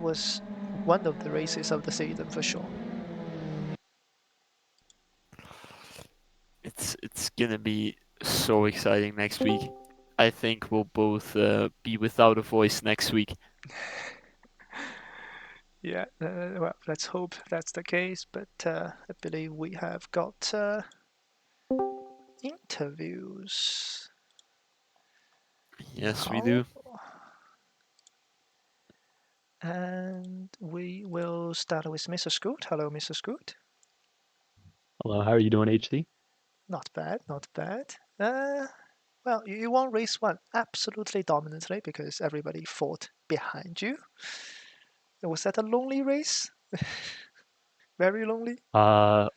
was one of the races of the season for sure. It's gonna be so exciting next week. I think we'll both be without a voice next week. Yeah, well, let's hope that's the case. But I believe we have got interviews Yes, we now, do. and we will start with Mr. Scoot. Hello, Mr. Scoot. Hello, how are you doing, HC? Not bad, not bad. Well, you won race one absolutely dominantly because everybody fought behind you. Was that a lonely race? Very lonely? Uh,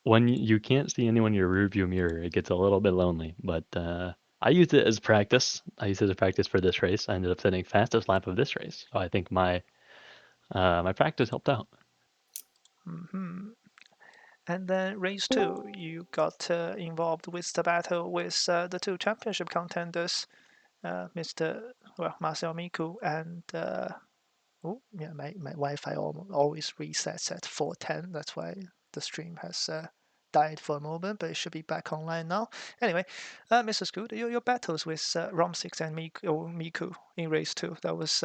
when you can't see anyone in your rearview mirror, it gets a little bit lonely, but I used it as practice. I used it as practice for this race. I ended up setting fastest lap of this race, so I think my practice helped out. Hmm. And then race two, you got involved with the battle with the two championship contenders, Mr. Well, Marcel Miku and oh yeah, my Wi-Fi always resets at 410. That's why the stream has died for a moment, but it should be back online now. Anyway, Mr. Scoot, your battles with Rom6 and Miku in race two, that was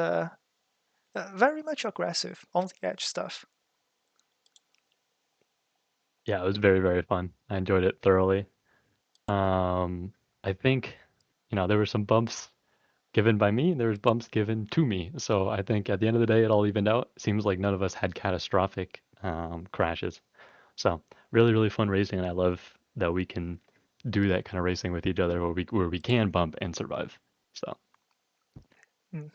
very much aggressive, on the edge stuff. Yeah, it was very, very fun. I enjoyed it thoroughly. I think, there were some bumps given by me, there was bumps given to me. So I think at the end of the day, it all evened out. Seems like none of us had catastrophic crashes. So really, really fun racing, and I love that we can do that kind of racing with each other, where we can bump and survive. So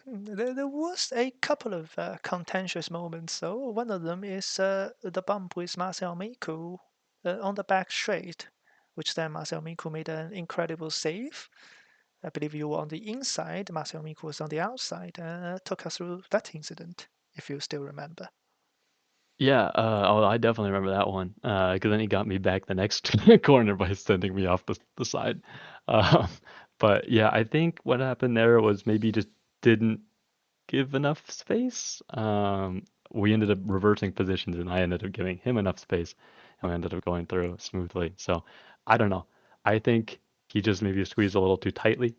There was a couple of contentious moments, so one of them is the bump with Marcel Miku on the back straight, which then Marcel Miku made an incredible save. I believe you were on the inside, Marcel Miku was on the outside. Took us through that incident, if you still remember. yeah, I definitely remember that one because then he got me back the next corner by sending me off the side. Uh, but yeah, I think what happened there was maybe just didn't give enough space. We ended up reversing positions, and I ended up giving him enough space, and we ended up going through smoothly. So I don't know. I think he just maybe squeezed a little too tightly,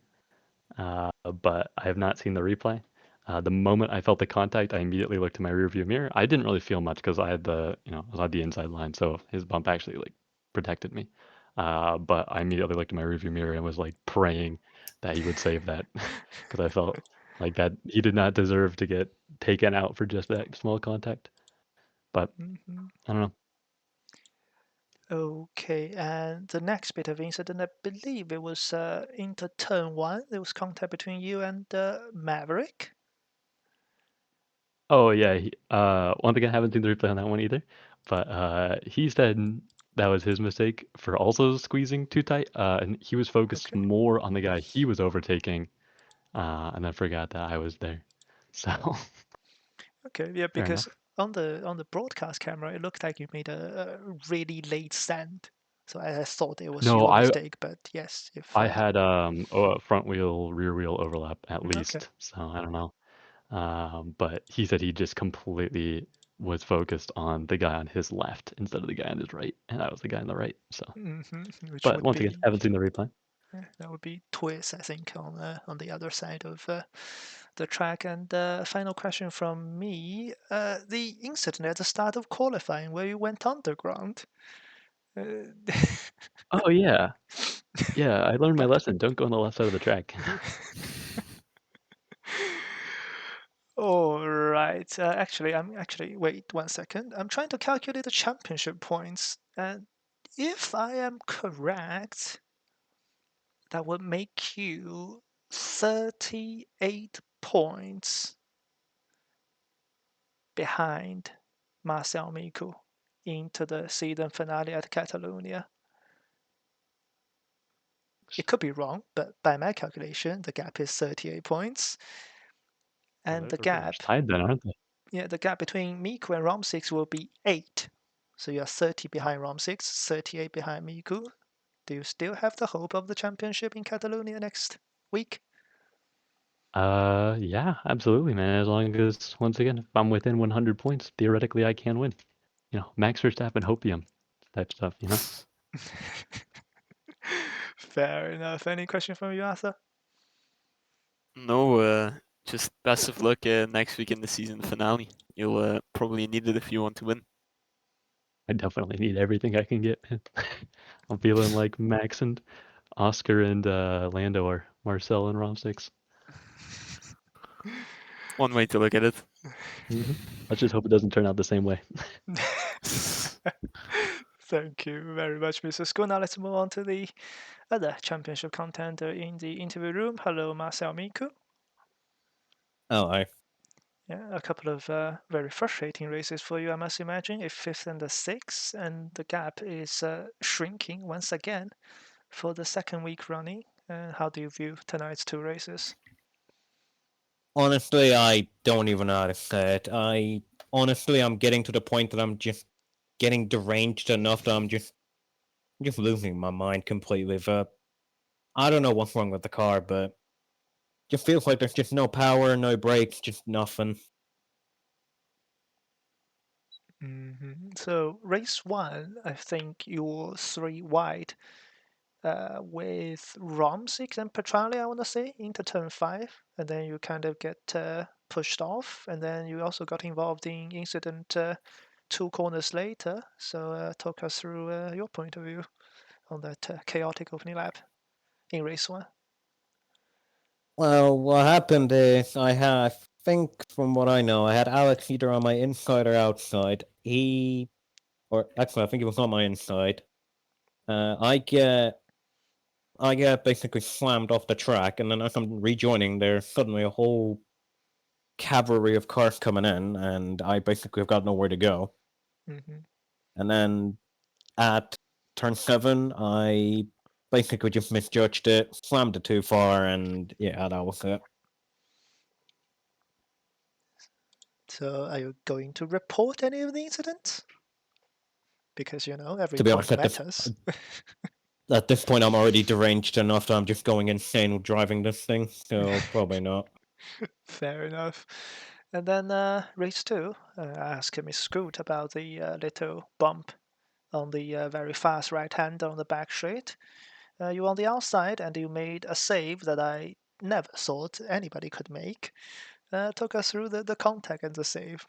but I have not seen the replay. The moment I felt the contact, I immediately looked to my rearview mirror. I didn't really feel much because I had I was on the inside line, so his bump actually like protected me. But I immediately looked at my rearview mirror and was like praying that he would save that because I felt like that he did not deserve to get taken out for just that small contact. But Mhm. I don't know. Okay, and the next bit of incident, I believe it was into turn one. There was contact between you and Maverick. Oh yeah, one thing I haven't seen the replay on that one either, but he said that was his mistake for also squeezing too tight, and he was focused Okay. more on the guy he was overtaking, and then forgot that I was there. So Okay, yeah, fair because enough. on the broadcast camera, it looked like you made a really late send. So I thought it was No, your I mistake, but yes, if I had a front wheel rear wheel overlap at okay. least, so I don't know. But he said he just completely was focused on the guy on his left instead of the guy on his right, and I was the guy on the right. So, Which but would once again, be haven't seen the replay. that would be Twist, I think, on the other side of the track. And final question from me: the incident at the start of qualifying where you went underground. Uh, Oh yeah. Yeah, I learned my lesson. Don't go on the left side of the track. All right. I'm actually wait 1 second. I'm trying to calculate the championship points, and if I am correct, that would make you 38 points behind Marcel Miku into the season finale at Catalonia. It could be wrong, but by my calculation, the gap is 38 points, Oh, and they're pretty much tied then, aren't they? the gap between Miku and Rom6 will be 8. So you're 30 behind Rom6, 38 behind Miku. Do you still have the hope of the championship in Catalonia next week? Yeah, absolutely, man. As long as, once again, if I'm within 100 points, theoretically I can win. Max Verstappen, hopium type stuff. Fair enough. Any question from you, Arthur? No, just best of luck next week in the season finale. You'll probably need it if you want to win. I definitely need everything I can get, man. I'm feeling like Max and Oscar and Lando are Marcel and Rom 6. One way to look at it. Let's just hope it doesn't turn out the same way. Thank you very much, Mr. School. Now let's move on to the other championship contender in the interview room. Hello, Marcel Miku. Oh, I Yeah, a couple of very frustrating races for you, I must imagine. A fifth and a sixth, and the gap is shrinking once again for the second week running. How do you view tonight's two races? honestly, I don't even know how to say it. I'm getting to the point that I'm just getting deranged enough that I'm just losing my mind completely. I don't know what's wrong with the car, but just feels like there's just no power, no brakes, just nothing. So race one, I think you're three wide with Romsik and Petrali, I want to say, into turn five, and then you kind of get pushed off, and then you also got involved in incident two corners later. So talk us through your point of view on that chaotic opening lap in race one. Well, what happened is I think from what I know, I had Alex either on my inside or outside. Or actually, I think it was on my inside. I get basically slammed off the track, and then as I'm rejoining, there's suddenly a whole cavalry of cars coming in, and I basically have got nowhere to go. Mm-hmm. And then at turn 7, I basically just misjudged it, slammed it too far, and yeah, that was it. So are you going to report any of the incidents? Because every To be honest, point matters. at this point, I'm already deranged enough that I'm just going insane with driving this thing, so probably not. Fair enough. And then race two, I asked Miss Scoot about the little bump on the very fast right hand on the back straight. You were on the outside and you made a save that I never thought anybody could make. Took us through the contact and the save.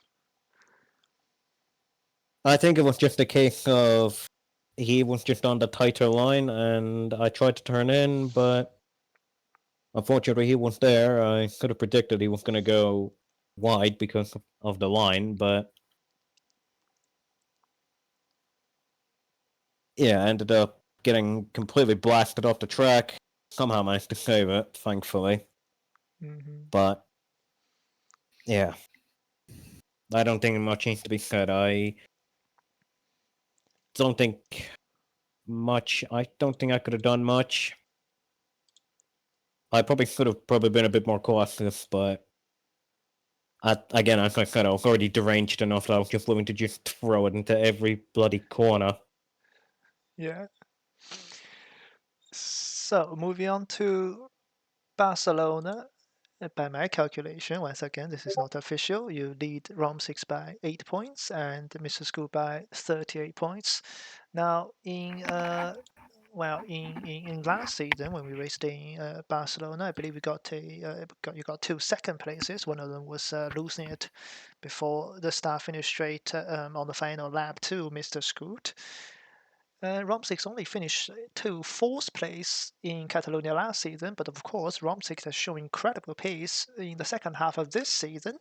I think it was just a case of he was just on the tighter line, and I tried to turn in, but unfortunately he was there. I could have predicted he was going to go wide because of the line, but yeah, I ended up getting completely blasted off the track. Somehow managed to save it, thankfully. Mm-hmm. But yeah, I don't think much needs to be said. Don't think I don't think I could have done much. I probably could have been a bit more cautious, but again, as I said, I was already deranged enough that I was just willing to just throw it into every bloody corner. Yeah. So moving on to Barcelona. By my calculation, once again, this is not official. You lead Rom 6 by 8 points and Mr. School by 38 points. Now, in last season when we raced in Barcelona, I believe you got two second places. One of them was losing it before the start finish straight on the final lap to Mr. Scoot. Romsix only finished to fourth place in Catalonia last season, but of course, Romsix has shown incredible pace in the second half of this season.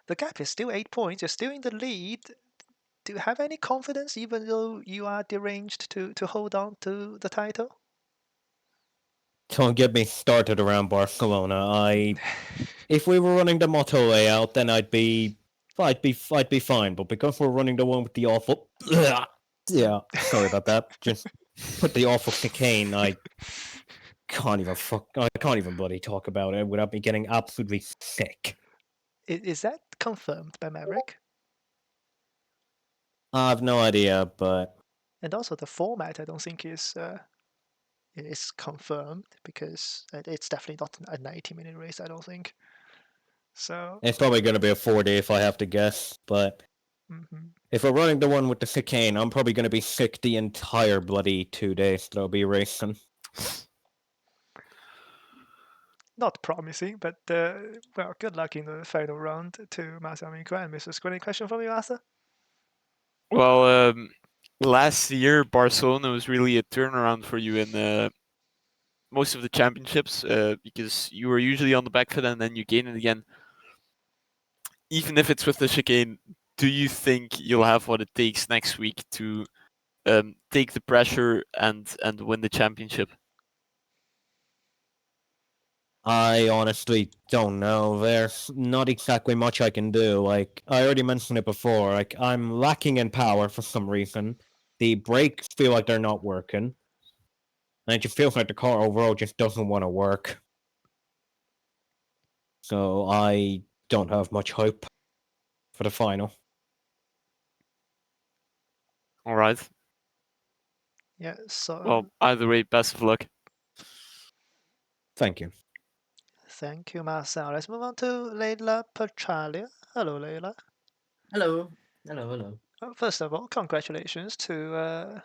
The gap is still 8 points. You're still in the lead. Do you have any confidence, even though you are deranged, to hold on to the title? Don't get me started around Barcelona. If we were running the Moto layout, then I'd be fine. But because we're running the one with the awful, yeah, sorry about that. Just put the awful chicane. I can't even bloody talk about it without me getting absolutely sick. Is that confirmed by Maverick? I have no idea, but And also the format, I don't think is is confirmed, because it's definitely not a 90-minute race, I don't think. So It's probably going to be a 4-day if I have to guess, but if we're running the one with the chicane, I'm probably going to be sick the entire bloody 2 days that I'll be racing. not promising, but well, good luck in the final round to Masamiku and Mr. Squid. Any question for me, Arthur? Well, last year Barcelona was really a turnaround for you in most of the championships because you were usually on the back foot and then you gain it again. Even if it's with the chicane, do you think you'll have what it takes next week to take the pressure and win the championship? I honestly don't know. There's not exactly much I can do. Like, I already mentioned it before, like, I'm lacking in power for some reason. The brakes feel like they're not working. And it just feels like the car overall just doesn't want to work. So I don't have much hope for the final. All right. Yeah, so Well, either way, best of luck. Thank you. thank you, Marcel. Let's move on to Leila Pachalia. Hello, Leila. Hello. Hello. First of all, congratulations to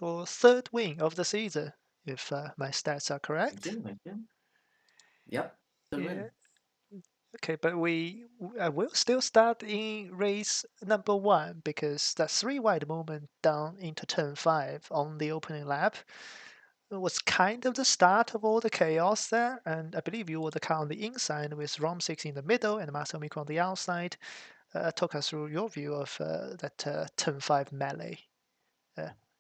your third win of the season, if my stats are correct. Thank you. Yep. Third Yeah. win. Okay, but I will still start in race number 1, because that 3 wide movement down into turn 5 on the opening lap was kind of the start of all the chaos there. And I believe you were the car on the inside with Rom 6 in the middle and Marcel Miko on the outside. Talk us through your view of that turn 5 melee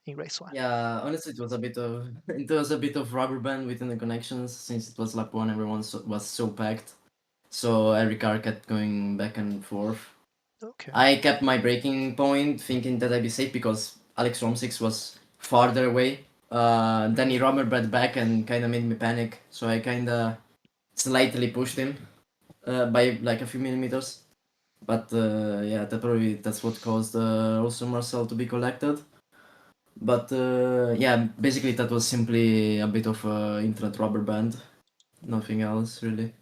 in race 1. Yeah, honestly, it was a bit of it was a bit of rubber band within the connections since it was lap 1. Everyone was so packed, so every car kept going back and forth. Okay. I kept my braking point, thinking that I'd be safe because Alex Rom 6 was farther away. Then he rubber band back and kind of made me panic, so I kind of slightly pushed him by like a few millimeters. But yeah, that's what caused also Marcel to be collected. But yeah, basically that was simply a bit of internet rubber band, nothing else really.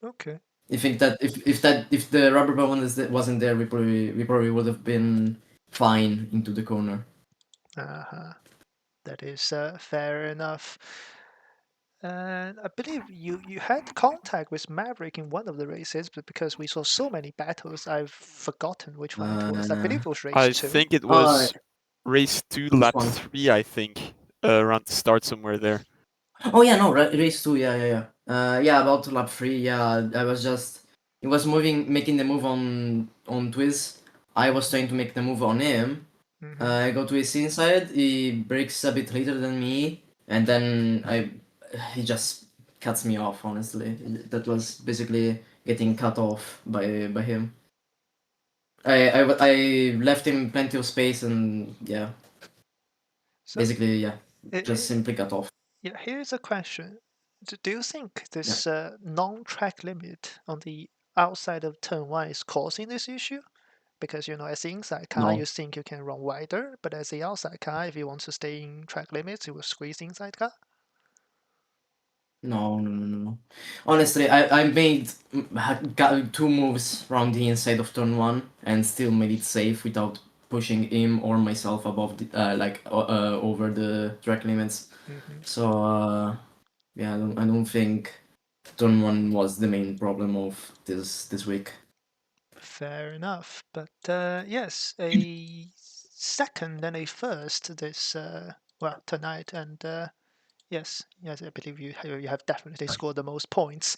Okay. I think that if the rubber band wasn't there, we probably would have been fine into the corner. That is fair enough. And I believe you had contact with Maverick in one of the races, but because we saw so many battles, I've forgotten which one it was. I believe it was race I 2. think it Oh, was race 2, this lap one. 3, I think, around the start somewhere there. Oh yeah, no, race 2, yeah. Yeah, about lap 3, yeah. He was making the move on Twiz. I was trying to make the move on him. I go to his inside. He breaks a bit later than me, and then he just cuts me off. Honestly, that was basically getting cut off by him. I left him plenty of space, and yeah, So basically yeah, it, just simply cut off. yeah, here's a question. Do you think this non-track limit on the outside of turn 1 is causing this issue? Because, as the inside car, No. you think you can run wider, but as the outside car, if you want to stay in track limits, you will squeeze the inside car? No. Honestly, I made got 2 moves around the inside of turn 1 and still made it safe without pushing him or myself above the over the track limits. So yeah, I don't think turn 1 was the main problem of this week. Fair enough. But yes, a second and a first this tonight, and yes, I believe you have definitely scored the most points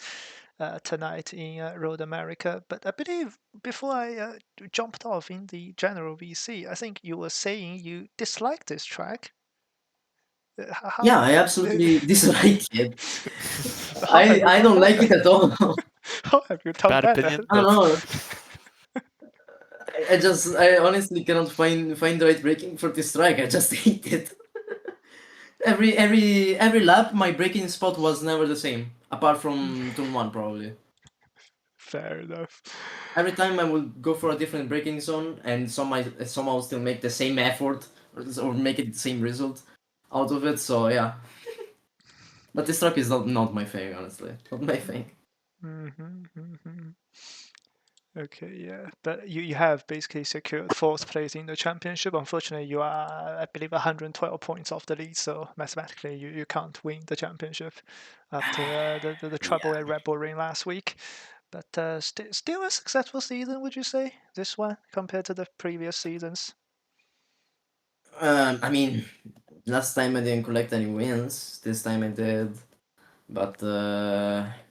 tonight in Road America. But I believe before I jumped off in the general VC, I think you were saying you dislike this track. Yeah, I absolutely dislike it. How have you I done don't like it better? at all. How have you done Bad better? opinion, I don't but know. I honestly cannot find the right braking for this track. I just hate it. Every lap, my braking spot was never the same, apart from turn 1 probably. Fair enough. Every time I would go for a different braking zone and somehow still make the same effort or make it the same result out of it. So yeah. But this truck is not my thing, honestly. Not my thing. Okay, yeah, but you have basically secured fourth place in the championship. Unfortunately, you are, I believe, 112 points off the lead, so mathematically you can't win the championship after the trouble Yeah. at Red Bull Ring last week. But still a successful season, would you say, this one compared to the previous seasons? I mean, last time I didn't collect any wins. This time I did. But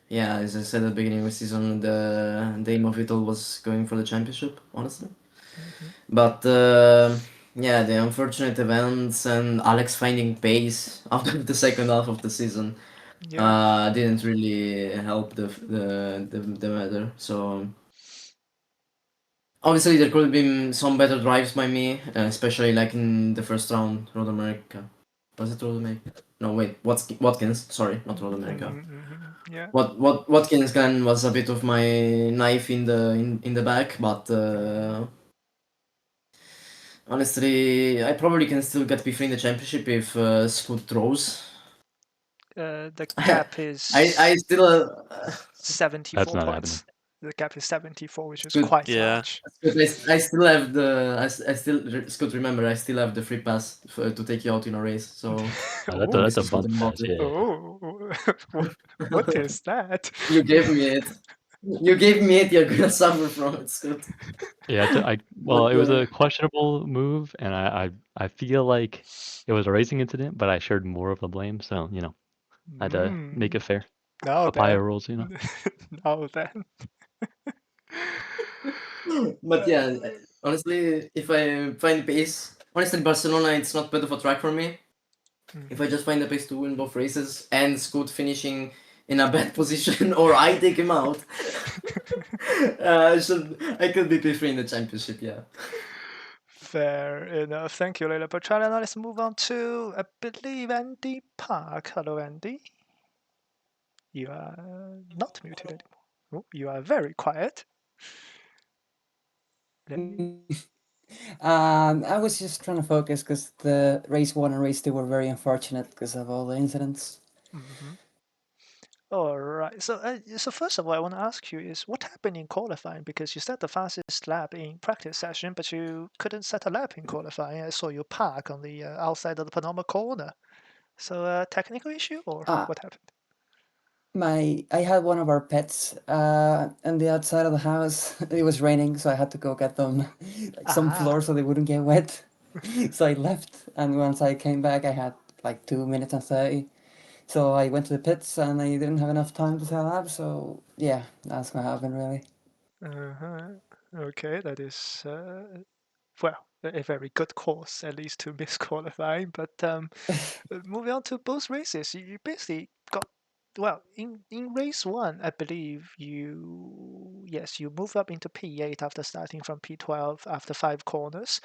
yeah, as I said at the beginning of the season, the aim of it all was going for the championship, honestly. But yeah, the unfortunate events and Alex finding pace out of the second half of the season Yeah. didn't really help the matter. So obviously there could have been some better drives by me, especially like in the first round, Road America. Was it Road America? No, wait, Watkins. Sorry, not Road America. Yeah. Watkins gun was a bit of my knife in the back, but honestly, I probably can still get P3 in the championship if Scoot throws. The gap I is still That's 74 not happening. points. The gap is 74, which is Scoot, quite Yeah. large. I still have I still Scoot. Remember, I still have the free pass to take you out in a race. So Oh, That's a obviously Scoot bump and pass. Motley. Yeah. oh, what is that? You gave me it. You gave me it. You're gonna suffer from it, Scoot. Yeah, well, But it was a questionable move, and I feel like it was a racing incident, but I shared more of the blame, so I had to make it fair. Now Papaya then, rules. now then. but yeah, honestly, if I find pace, honestly, Barcelona, it's not bad of a track for me. If I just find a pace to win both races and Scoot finishing in a bad position or I take him out, I could be P3 in the championship, yeah. Fair enough. Thank you, Leila Petrala. Now let's move on to, I believe, Andy Park. Hello, Andy. You are not muted anymore. Oh, you are very quiet. Let me. I was just trying to focus because the race one and race two were very unfortunate because of all the incidents. All right. So first of all, I want to ask you is what happened in qualifying because you set the fastest lap in practice session, but you couldn't set a lap in qualifying. I saw you park on the outside of the Panama corner. So technical issue or Ah, what happened? I had one of our pets on the outside of the house. It was raining, so I had to go get them like some floor Ah. so they wouldn't get wet. So I left, and once I came back, I had like 2 minutes and 30. So I went to the pits, and I didn't have enough time to set up. So yeah, that's what happened really. Uh-huh. Okay, that is well a very good course at least to miss qualifying. But moving on to both races, you basically got well in race one, I believe you moved up into P8 after starting from P12 after 5 corners,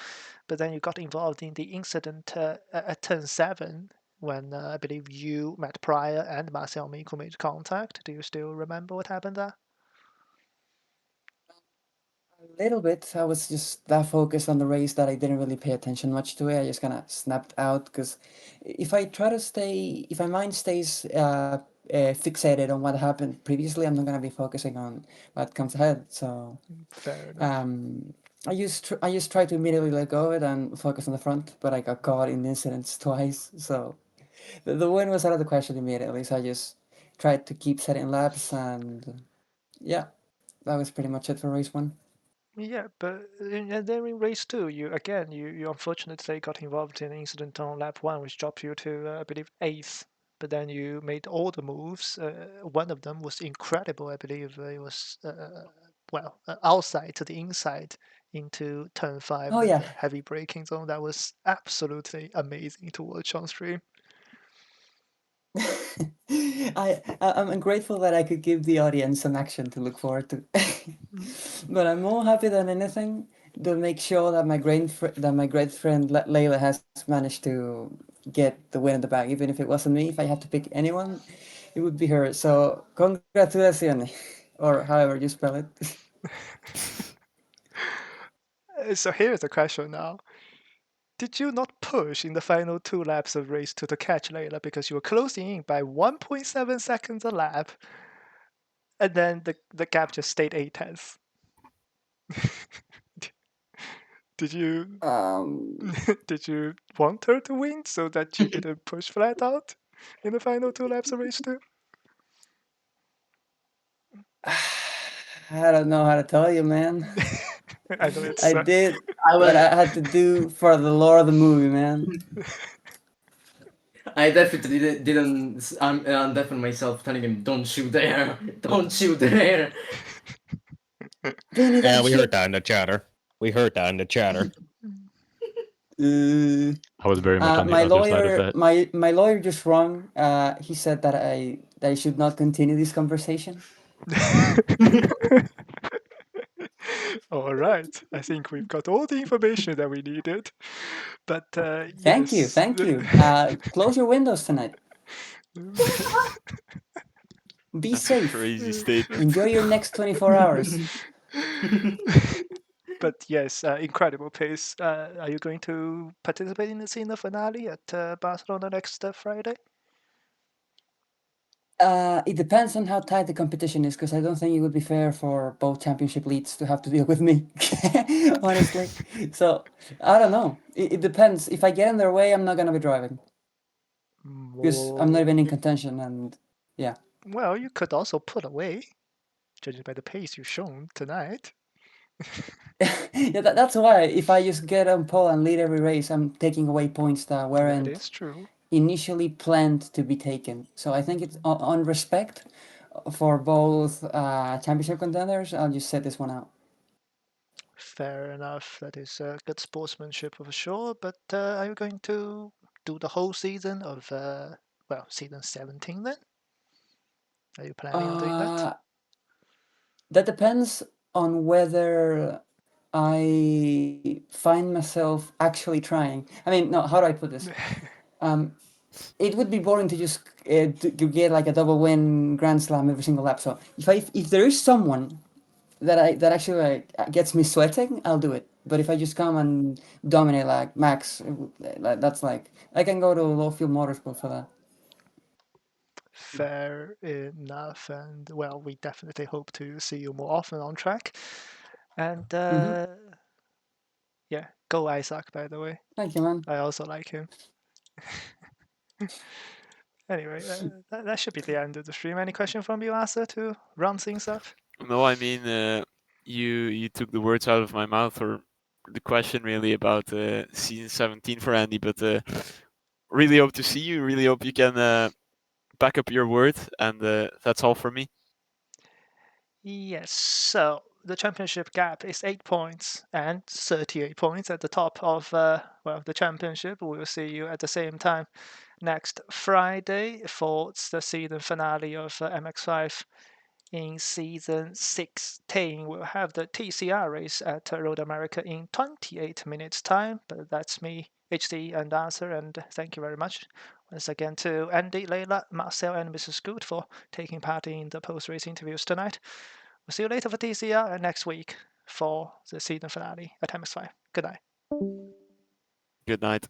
but then you got involved in the incident at turn 7 when I believe you, Matt Pryor, and Marcel Miko made contact. Do you still remember what happened there? A little bit. I was just that focused on the race that I didn't really pay attention much to it. I just kind of snapped out because if my mind stays fixated on what happened previously, I'm not gonna be focusing on what comes ahead. So Fair enough. um, I just tried to immediately let go of it and focus on the front, but I got caught in incidents twice. So the win was out of the question immediately. So I just tried to keep setting laps, and yeah, that was pretty much it for race one. Yeah, but and then in race two, you unfortunately got involved in an incident on lap one, which dropped you to I believe eighth. But then you made all the moves. One of them was incredible. I believe it was outside to the inside into turn five Oh with yeah. the heavy braking zone. That was absolutely amazing to watch on stream. I'm grateful that I could give the audience some action to look forward to. Mm. But I'm more happy than anything to make sure that my great friend Layla has managed to get the win in the bag. Even if it wasn't me, if I had to pick anyone, it would be her. So congratulations, or however you spell it. So here's the question now. did you not push in the final 2 laps of race 2 to catch Layla because you were closing in by 1.7 seconds a lap, and then the gap just stayed 8 tenths? Did you did you want her to win so that you didn't push flat out in the final 2 laps of race 2? I don't know how to tell you, man. I know it's I did I what was. I had to do for the lore of the movie, man. I definitely didn't undeafen myself, telling him, "Don't shoot there, don't shoot there." Vinny, Yeah, don't we shoot. heard that in the chatter. We heard that in the chatter. I was very much on the My other side of lawyer, that. my lawyer just wrong. He said that I should not continue this conversation. All right, I think we've got all the information that we needed. But Thank you, yes. thank you. Close your windows tonight. Be That's a safe. crazy statement. Enjoy your next 24 hours. But yes, incredible pace. Are you going to participate in the season finale at Barcelona next Friday? It depends on how tight the competition is, because I don't think it would be fair for both championship leads to have to deal with me, honestly. So I don't know. It depends. If I get in their way, I'm not gonna be driving because I'm not even in contention. And yeah, Well, you could also pull away, judging by the pace you've shown tonight. yeah, that's why if I just get on pole and lead every race, I'm taking away points that That weren't is true. initially planned to be taken. So I think it's on respect for both championship contenders. I'll just set this one out. Fair enough. That is good sportsmanship for sure. But are you going to do the whole season of, season 17 then? Are you planning on doing that? That depends on whether I find myself actually trying. I mean, no, how do I put this? It would be boring to just to get like a double win Grand Slam every single lap. So if there is someone that actually like, gets me sweating, I'll do it. But if I just come and dominate like Max, that's like I can go to low field motorsport for that. Fair enough. And well, we definitely hope to see you more often on track. And yeah, go Isaac, by the way. Thank you, man. I also like him. Anyway, that should be the end of the stream. Any question from you, Asa, to round things up? No, I mean, you took the words out of my mouth, or the question really about season 17 for Andy. But really hope to see you. Really hope you can back up your word, and that's all for me. Yes, so the championship gap is 8 points and 38 points at the top of the championship. We will see you at the same time next Friday for the season finale of MX5 in season 16. We'll have the TCR race at Road America in 28 minutes time, but that's me, HD, and Arthur, and thank you very much once again to Andy, Leila, Marcel, and Mrs. Scoot for taking part in the post-race interviews tonight. We'll see you later for TCR and next week for the season finale at MX5. Good night. Good night.